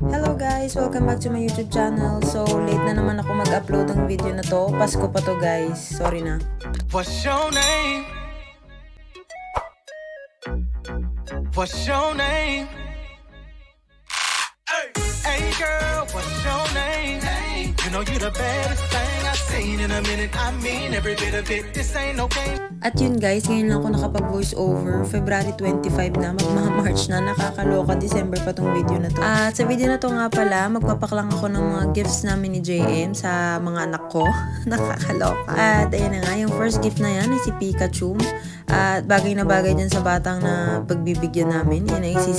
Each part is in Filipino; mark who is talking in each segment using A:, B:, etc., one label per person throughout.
A: Hello guys! Welcome back to my YouTube channel. So, late na naman ako mag-upload ng video na to. Pasko pa to guys. Sorry na.
B: What's your name? What's your name? Hey girl, what's your name? Hey, you know you the baddest thing I've seen in a minute. I mean every bit of it. This ain't no game.
A: At yun guys, ngayon lang ako nakapag-voice over. February 25 na, magmama-March na. Nakakaloka, December pa tong video na to. At sa video na to nga pala, magpapaklang ako ng mga gifts namin ni JM sa mga anak ko. Nakakaloka. At ayan na nga, yung first gift na yan ay si Pikachu. At bagay na bagay dyan sa batang na pagbibigyan namin. Yan ay si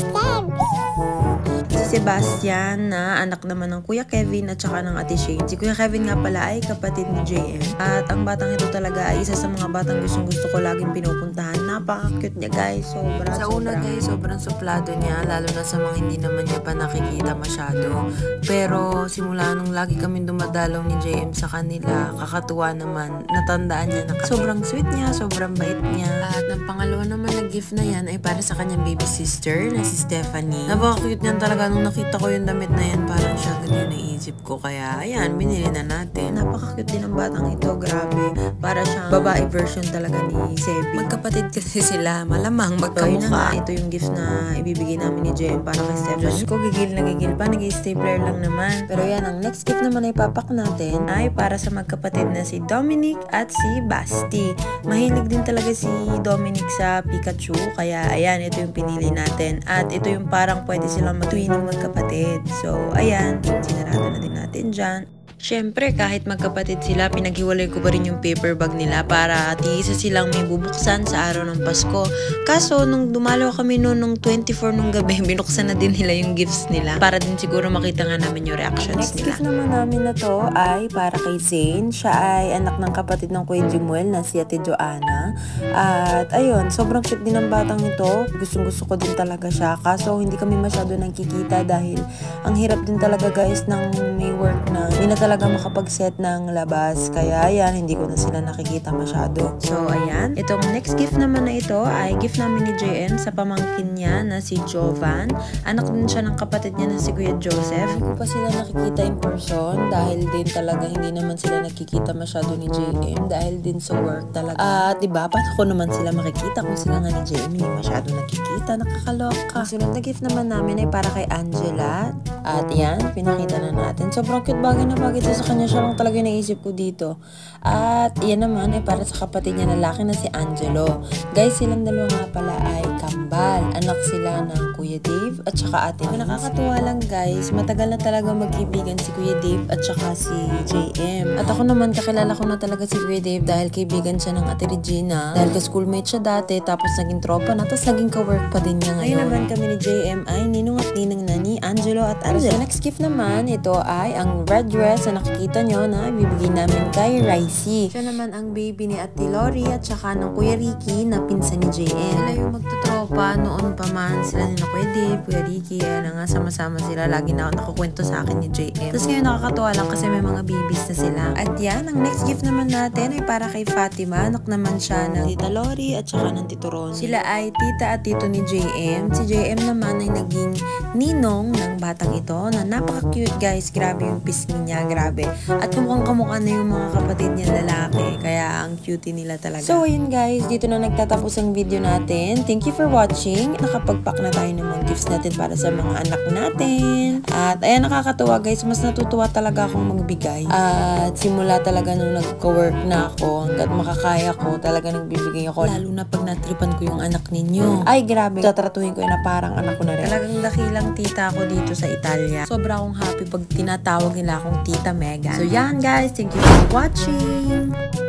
A: Sebastian na anak naman ng Kuya Kevin at saka ng Ate Shane. Si Kuya Kevin nga pala ay kapatid ni JM. At ang batang ito talaga ay isa sa mga batang gusto ko laging pinupuntahan. Napaka-cute niya guys. Sa una guys, sobrang suplado niya. Lalo na sa mga hindi naman niya pa nakikita masyado. Pero simula nung lagi kami dumadalaw ni JM sa kanila, kakatuwa naman. Natandaan niya na sobrang sweet niya, sobrang bait niya. At ang pangalawa naman na gift na yan ay para sa kanyang baby sister na si Stephanie. Napaka-cute niyan talaga. Nung nakita ko yung damit na yan, parang siya ganyan naisip ko. Kaya, ayan, binili na natin. Napaka-cute din ang batang ito. Grabe. Para siyang babae version talaga ni Sebi. Magkapatid kasi sila. Malamang magkamukha. Ito yung gift na ibibigay namin ni JM para kay Stephanie. Diyos ko, gigil na gigil pa. Nag-stapler lang naman. Pero yan, ang next gift naman ay papak natin ay para sa magkapatid na si Dominic at si Basti. Mahilig din talaga si Dominic sa Pikachu. Kaya, ayan, ito yung pinili natin. At ito yung parang pwede silang matwining magkapatid. So, ayan, sinarado na din natin dyan. Siyempre, kahit magkapatid sila, pinaghiwalay ko pa rin yung paper bag nila para isa silang may bubuksan sa araw ng Pasko. Kaso, nung dumalo kami nung 24 nung gabi, binuksan na din nila yung gifts nila para din siguro makita nga namin yung reactions nila. Next gift naman namin na to ay para kay Zane. Siya ay anak ng kapatid ng Kuya Jimuel na si Ate Joanna. At ayun, sobrang cute din ang batang ito. Gustong-gusto ko din talaga siya. Kaso, hindi kami masyado nagkikita dahil ang hirap din talaga guys ng may work na hindi na talaga makapag-set ng labas. Kaya ayan, hindi ko na sila nakikita masyado. So ayan, itong next gift naman na ito ay gift namin ni JM sa pamangkin niya na si Jovan. Anak din siya ng kapatid niya na si Kuya Joseph. Hindi ko pa sila nakikita in person dahil din talaga hindi naman sila nakikita masyado ni JM dahil din sa work talaga. At diba, paano ko naman sila makikita kung sila nga ni JM hindi masyado nakikita? Nakakaloka. Sunod na gift naman namin ay para kay Angela. At yan, pinakita na natin. Sobrang cute, bagay na bagay ito sa kanya. Siya lang talaga yung naisip ko dito. At yan naman ay para sa kapatid niya na lalaki na si Angelo. Guys, silang dalawa nga pala ay kambal. Anak sila ng Kuya Dave at saka Ate Vince. Nakakatuwa lang guys. Matagal na talaga magkaibigan si Kuya Dave at saka si JM. At ako naman, kakilala ko na talaga si Kuya Dave dahil kaibigan siya ng Ate Regina. Dahil ka-schoolmate siya dati, tapos naging tropa na, tapos naging ka-work pa din niya ngayon. Ngayon naman kami ni JM ay ninong at ninang na ni Angelo at Angela. Next gift naman, ito ay ang red dress na nakikita nyo na ibibigay namin kay Ricey. Siya naman ang baby ni Ate Lori at saka ng Kuya Ricky na pinsan ni JM. Sila yung magtutropa noon pa man. Sila ni na Kuya Dave, Kuya Ricky, na nga sama-sama sila. Lagi na nakukwento sa akin ni JM. Tapos ngayon nakakatuwa lang kasi may mga babies na sila. At yan, ang next gift naman natin ay para kay Fatima. Anak naman siya ng Tita Lori at saka ng Tito Ron. Sila ay tita at tito ni JM. Si JM naman ay naging ninong ng batang ito na napaka-cute guys. Grabe yung pisngi niya, grabe. At mukhang kamukha na yung mga kapatid niya lalaki. Kaya ang cutie nila talaga. So ayun guys, dito na nagtatapos ang video natin. Thank you for watching. Nakapagpack na tayo ng mga gifts natin para sa mga anak natin. At ayan, nakakatuwa guys. Mas natutuwa talaga akong magbigay. At simula talaga nung nagko-work na ako, hanggat makakaya ko, talaga nagbibigay ako. Lalo na pag natripan ko yung anak ninyo. Ay grabe, tatratuhin ko na parang anak ko na rin. Talagang dakilang tita ako dito sa Italia. Sobra akong happy pag tinatawag nila akong Tita Megan. So yan guys, thank you for watching!